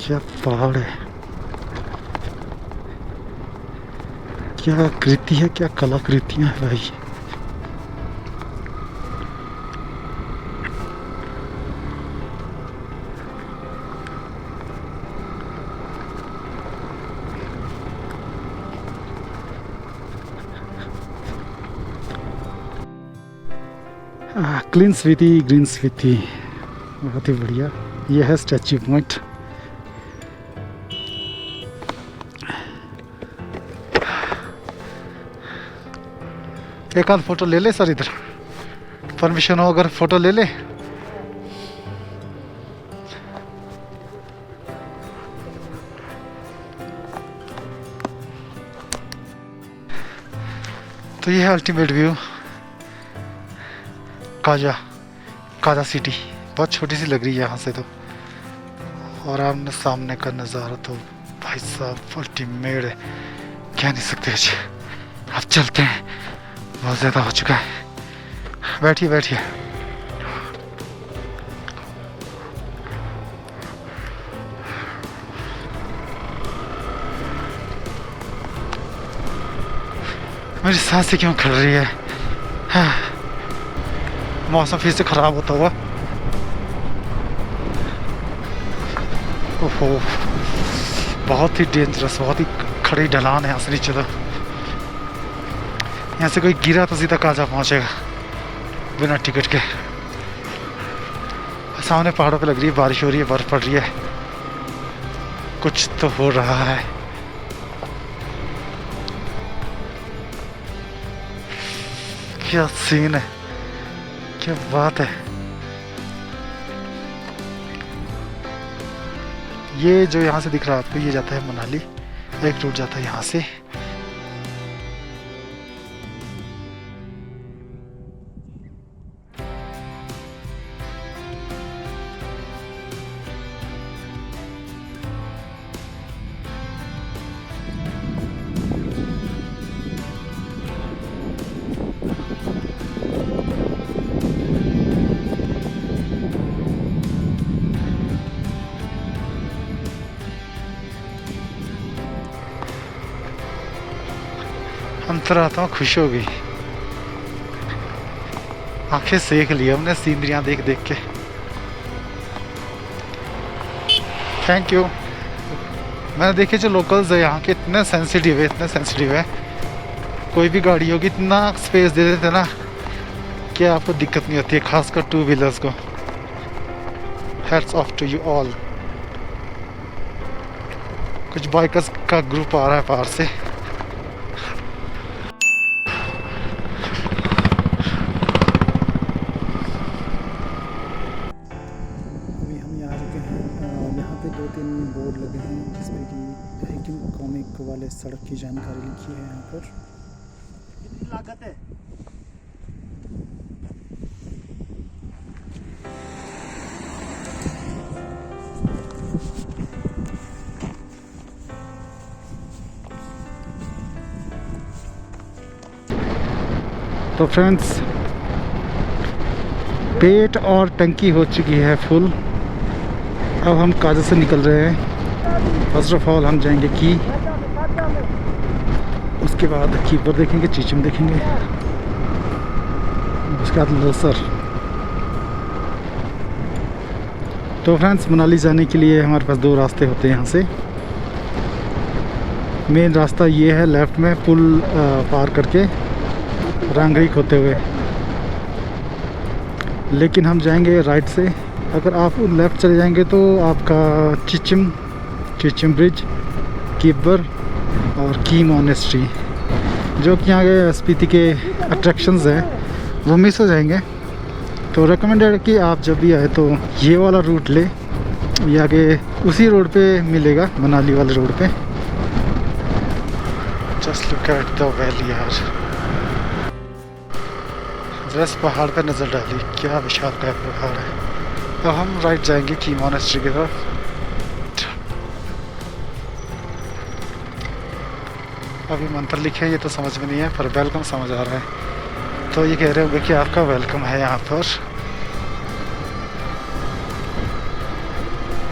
क्या पहाड़ है, क्या आकृति है, क्या कलाकृतियां है भाई। क्लीन स्वीटी, ग्रीन स्वीटी, बहुत ही बढ़िया। ये है स्टैच्यू पॉइंट। एक आध फोटो ले ले सर, इधर परमिशन हो अगर फोटो ले ले। तो ये है अल्टीमेट व्यू काजा सिटी। बहुत छोटी सी लग रही है यहाँ से तो, और आमने सामने का नज़ारा तो भाई साहब अल्टीमेट है, कह नहीं सकते। अब चलते हैं, बहुत ज़्यादा हो चुका है। बैठिए बैठिए। मेरी सांसें क्यों खड़ रही है। हाँ। मौसम फिर से ख़राब होता हुआ। ओहो, बहुत ही डेंजरस, बहुत ही खड़ी ढलान है यहाँ से नीचे। तो यहाँ से कोई गिरा तो सीधा काजा पहुँचेगा बिना टिकट के। सामने पहाड़ों पे लग रही है बारिश हो रही है, बर्फ़ पड़ रही है, कुछ तो हो रहा है। क्या सीन है, क्या बात है। ये जो यहाँ से दिख रहा है आपको, ये जाता है मनाली, एक रूट जाता है यहाँ से। अंतर आता हूँ, खुश हो गई, आंखें सेक ली हमने सीनरियाँ देख देख के। Thank you. मैंने देखे जो लोकल्स है यहाँ के, इतने सेंसिटिव है, इतने सेंसिटिव है। कोई भी गाड़ी होगी इतना स्पेस दे देते ना कि आपको दिक्कत नहीं होती है, खासकर टू व्हीलर्स को। Hats off to you all. कुछ बाइकर्स का ग्रुप आ रहा है बाहर से। दो तीन बोर्ड लगे हैं जिसमें कि हाइकिंग कॉमिक वाले सड़क की जानकारी लिखी है यहाँ पर। कितनी लागत है? तो फ्रेंड्स, पेट और टंकी हो चुकी है फुल। अब हम काजा से निकल रहे हैं। फर्स्ट ऑफ ऑल हम जाएंगे की, उसके बाद कीपर देखेंगे, चीचम देखेंगे, उसके बाद लोसर। तो फ्रेंड्स, मनाली जाने के लिए हमारे पास दो रास्ते होते हैं यहाँ से। मेन रास्ता ये है, लेफ़्ट में पुल पार करके रांगरीक होते हुए, लेकिन हम जाएंगे राइट से। अगर आप लेफ़्ट चले जाएंगे तो आपका चिचिम ब्रिज, कीबर और की मोनेस्ट्री, जो कि यहाँ के स्पीति के अट्रैक्शंस हैं, वो मिस हो जाएंगे। तो रिकमेंडेड है कि आप जब भी आए तो ये वाला रूट ले, ये आगे उसी रोड पे मिलेगा, मनाली वाले रोड पे। Just look at the valley यार, जरा पहाड़ पर नज़र डाली, क्या विशालकाय पहाड़ है। तो हम राइट जाएंगे की मोनेस्ट्री की तरफ। अभी मंत्र लिखे ये तो समझ में नहीं है, पर वेलकम समझ आ रहा है। तो ये कह रहे होंगे कि आपका वेलकम है यहाँ पर।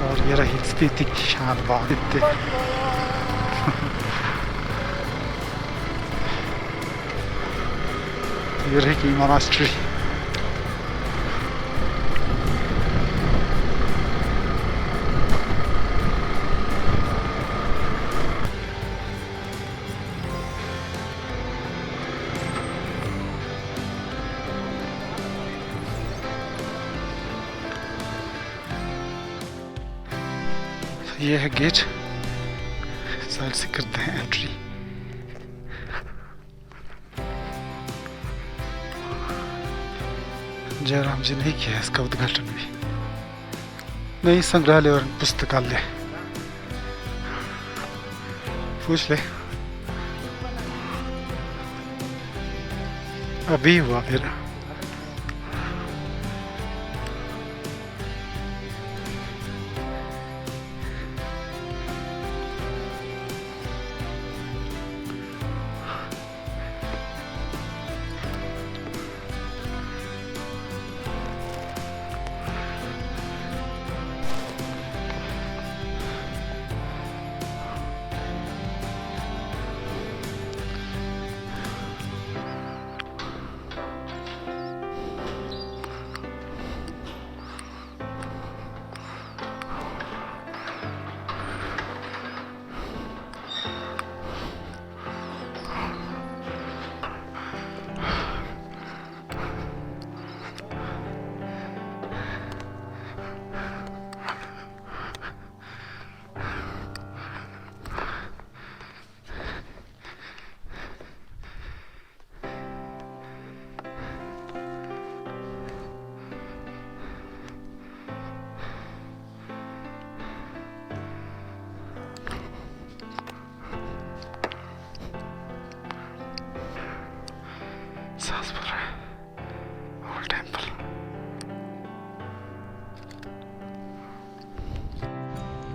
और ये रही स्पीति की शान बात। ये रही की मोनास्ट्री। ये है गेट, साइड से करते हैं एंट्री। जयराम जी ने किया इसका उद्घाटन भी। नई संग्रहालय और पुस्तकालय पूछ ले, अभी हुआ मेरा।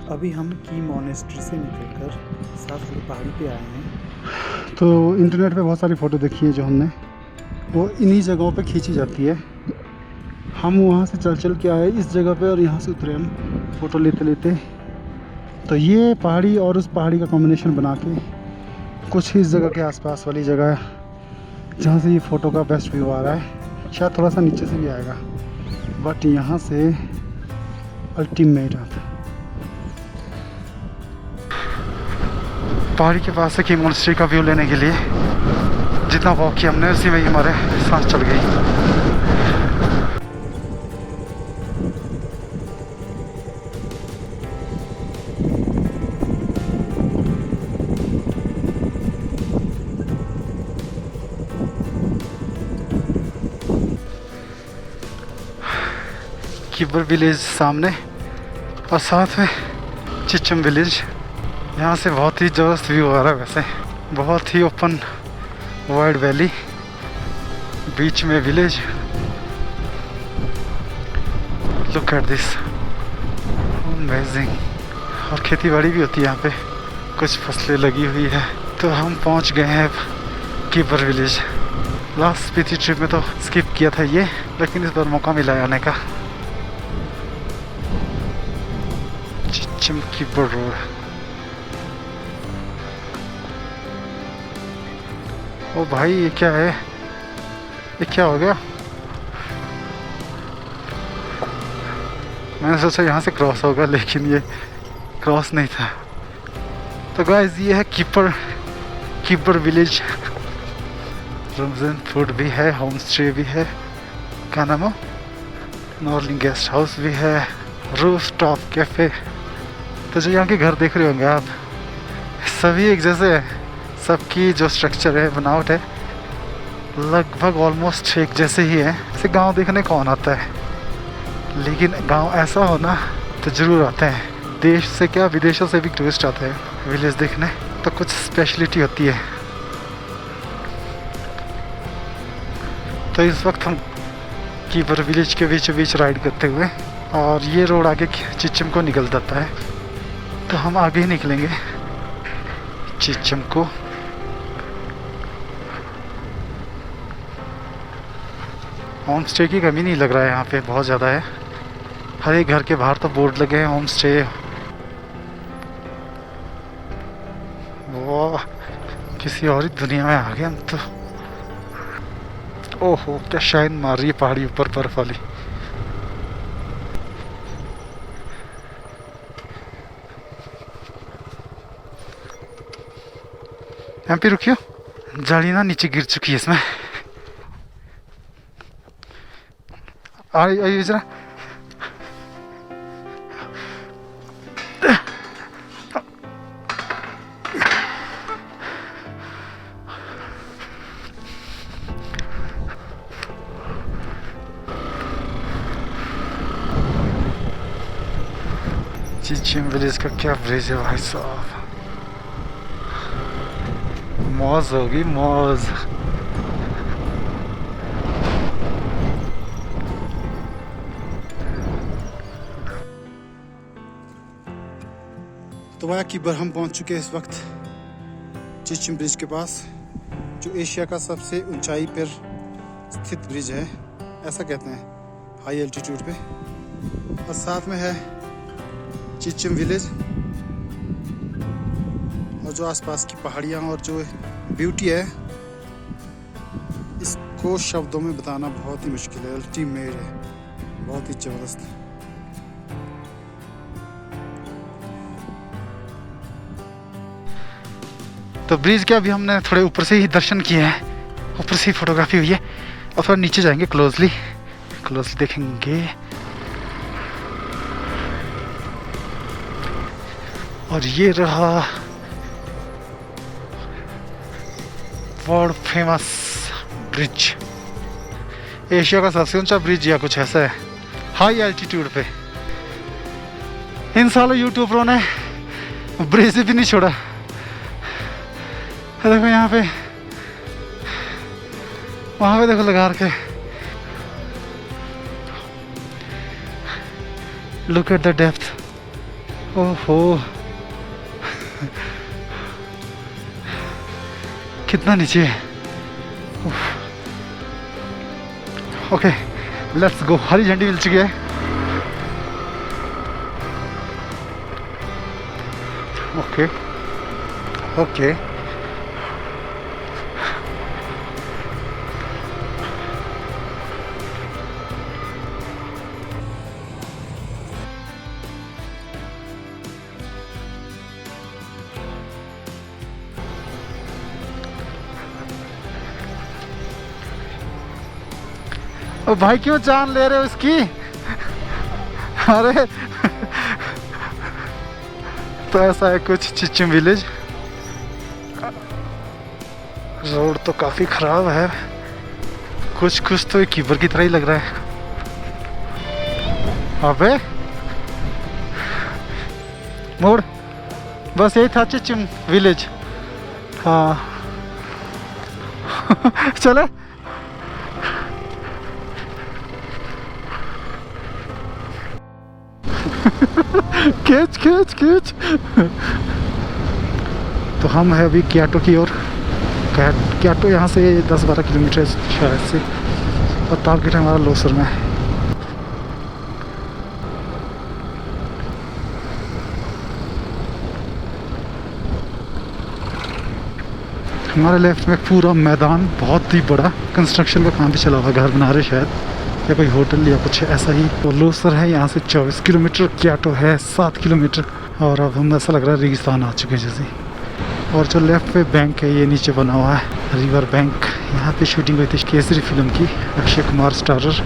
अभी हम की मोनेस्ट्री से निकलकर साफ वाली पहाड़ी पे आए हैं। तो इंटरनेट पे बहुत सारी फ़ोटो देखी है जो हमने, वो इन्हीं जगहों पे खींची जाती है। हम वहाँ से चल के आए इस जगह पे और यहाँ से उतरे हम फ़ोटो लेते लेते। तो ये पहाड़ी और उस पहाड़ी का कॉम्बिनेशन बना के कुछ इस जगह के आसपास वाली जगह जहाँ से ये फ़ोटो का बेस्ट व्यू आ रहा है। शायद थोड़ा सा नीचे से भी आएगा, बट यहाँ से अल्टीमेट आता है। पहाड़ी के पास से की मोनेस्ट्री का व्यू लेने के लिए जितना वॉक किया हमने उसी में ही हमारे सांस चल गई। किब्बर विलेज सामने और साथ में चिचम विलेज। यहाँ से बहुत ही ज़बरदस्त व्यू आ रहा है। वैसे बहुत ही ओपन वाइड वैली, बीच में village. Look at this, amazing. और खेती बाड़ी भी होती है यहाँ पे, कुछ फसलें लगी हुई है। तो हम पहुँच गए हैं अब Kibber village. Last Spiti trip में तो स्किप किया था ये, लेकिन इस बार मौका मिला है आने का। चिचम किब्बर रोड। ओ भाई ये क्या है, ये क्या हो गया? मैंने सोचा यहाँ से क्रॉस होगा, लेकिन ये क्रॉस नहीं था। तो गाइस ये है किब्बर विलेज। रमज़ान फूड भी है, होम स्टे भी है, क्या नाम है, नॉर्लिंग गेस्ट हाउस भी है, रूफ टॉप कैफ़े। तो जो यहाँ के घर देख रहे होंगे आप, सभी एक जैसे है। सबकी जो स्ट्रक्चर है, बनावट है, लगभग ऑलमोस्ट एक जैसे ही है। ऐसे गांव देखने कौन आता है, लेकिन गांव ऐसा हो ना तो ज़रूर आते हैं। देश से क्या, विदेशों से भी टूरिस्ट आते हैं विलेज देखने। तो कुछ स्पेशलिटी होती है। तो इस वक्त हम किब्बर विलेज के बीचों बीच राइड करते हुए, और ये रोड आगे चिचम को निकल जाता है, तो हम आगे ही निकलेंगे चिचम को। होम स्टे की कमी नहीं लग रहा है यहाँ पे, बहुत ज़्यादा है। हर एक घर के बाहर तो बोर्ड लगे हैं होम स्टे किसी और ही दुनिया में आ गए हम तो। ओहो, क्या शाइन मार रही है पहाड़ी ऊपर बर्फ वाली। यहाँ पे रुकियो, जाली ना नीचे गिर चुकी है इसमें। आइए जरा। चिचिम ब्रिज का क्या ब्रिज है भाई साहब, मौज होगी मौज। तो वाया की बर हम पहुंच चुके हैं इस वक्त चिचिम ब्रिज के पास, जो एशिया का सबसे ऊंचाई पर स्थित ब्रिज है, ऐसा कहते हैं, हाई एल्टीट्यूड पे। और साथ में है चिचिम विलेज, और जो आसपास की पहाड़ियाँ और जो ब्यूटी है, इसको शब्दों में बताना बहुत ही मुश्किल है। अल्टीमेट है, बहुत ही ज़बरदस्त। तो ब्रिज के अभी हमने थोड़े ऊपर से ही दर्शन किए हैं, ऊपर से ही फोटोग्राफी हुई है, और थोड़ा नीचे जाएंगे, क्लोजली देखेंगे। और ये रहा वर्ल्ड फेमस ब्रिज, एशिया का सबसे ऊंचा ब्रिज या कुछ ऐसा है, हाई एल्टीट्यूड पे। इन सालों यूट्यूबरों ने ब्रिज भी नहीं छोड़ा। देखो यहाँ पे, वहाँ पे देखो लगा रखे। Look at the depth. ओहो, कितना नीचे है। Okay, let's go. हरी झंडी मिल चुकी है। ओके ओके, ओ भाई क्यों जान ले रहे हो इसकी? अरे तो ऐसा है कुछ चिचिम विलेज। रोड तो काफी खराब है, कुछ तो कीबर की तरह ही लग रहा है। अबे मोड़, बस यही था चिचिम विलेज। हाँ चले। खींच। तो हम है अभी क्योटो की ओर। क्योटो यहाँ से 10-12 किलोमीटर शायद से, और टारगेट हमारा लोसर में है। हमारे लेफ्ट में पूरा मैदान, बहुत ही बड़ा, कंस्ट्रक्शन का काम भी चला हुआ, घर बना रहे शायद, या कोई होटल या कुछ ऐसा ही। वो लोसर है यहाँ से 24 किलोमीटर, क्योटो है 7 किलोमीटर, और अब हम ऐसा लग रहा है रेगिस्तान आ चुके जैसे। और जो लेफ्ट पे बैंक है, ये नीचे बना हुआ है रिवर बैंक, यहाँ पे शूटिंग हुई थी केसरी फिल्म की, अक्षय कुमार स्टारर।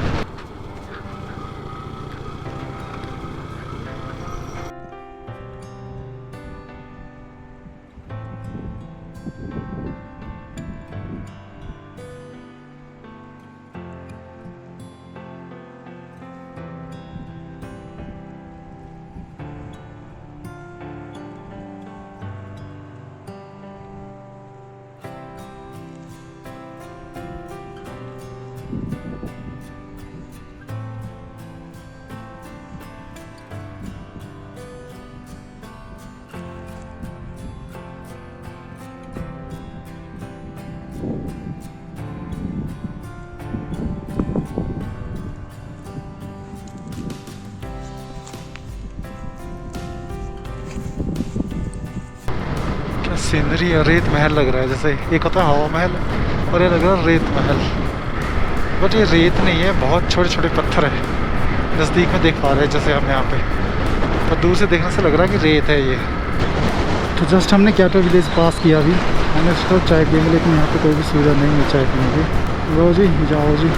सीनरी है, रेत महल लग रहा है, जैसे एक होता है हवा महल और ये लग रहा है रेत महल। बट ये रेत नहीं है, बहुत छोटे छोटे पत्थर है। नज़दीक में देख पा रहे हैं जैसे हम यहाँ पे, पर दूर से देखने से लग रहा है कि रेत है ये। तो जस्ट हमने क्याटो विलेज पास किया अभी। मैंने सोचा चाय पियेंगे, लेकिन यहाँ पे कोई भी सुविधा नहीं है चाय पीने की। लो जी, जाओ जी।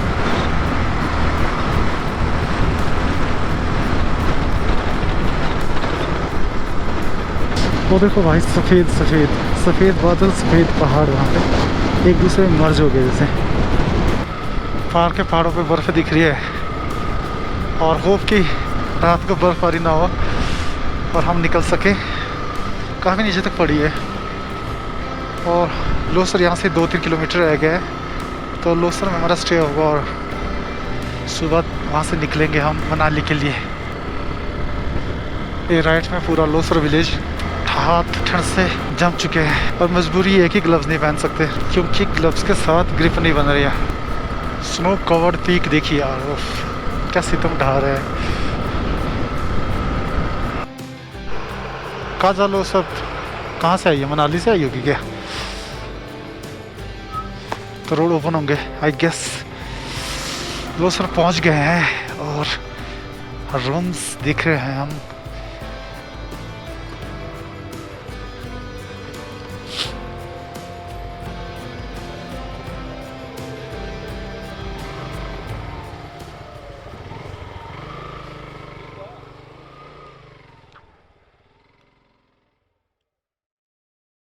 वो देखो भाई, सफ़ेद सफ़ेद सफ़ेद बादल, सफ़ेद पहाड़ वहाँ पे एक दूसरे में मर्ज हो गए जैसे। पहाड़ के पहाड़ों पे बर्फ़ दिख रही है और होप कि रात को बर्फ़बारी ना हो और हम निकल सके। काफ़ी नीचे तक पड़ी है और लोसर यहाँ से 2-3 किलोमीटर रह गया है, तो लोसर में हमारा स्टे होगा और सुबह वहाँ से निकलेंगे हम मनाली के लिए। ये राइट में पूरा लोसर विलेज हाथ ठंड से जम चुके हैं और मजबूरी है कि ग्लव्स नहीं पहन सकते, क्योंकि ग्लव्स के साथ ग्रिप नहीं बन रही है। स्नो कवर्ड पीक देखिए यार, क्या सितम ढा रहे हैं। कहाँ जा लो सब, कहाँ से आई है? मनाली से आई होगी क्या? तो रोड ओपन होंगे आई गेस। लोसर पहुँच गए हैं और रूम्स दिख रहे हैं हम।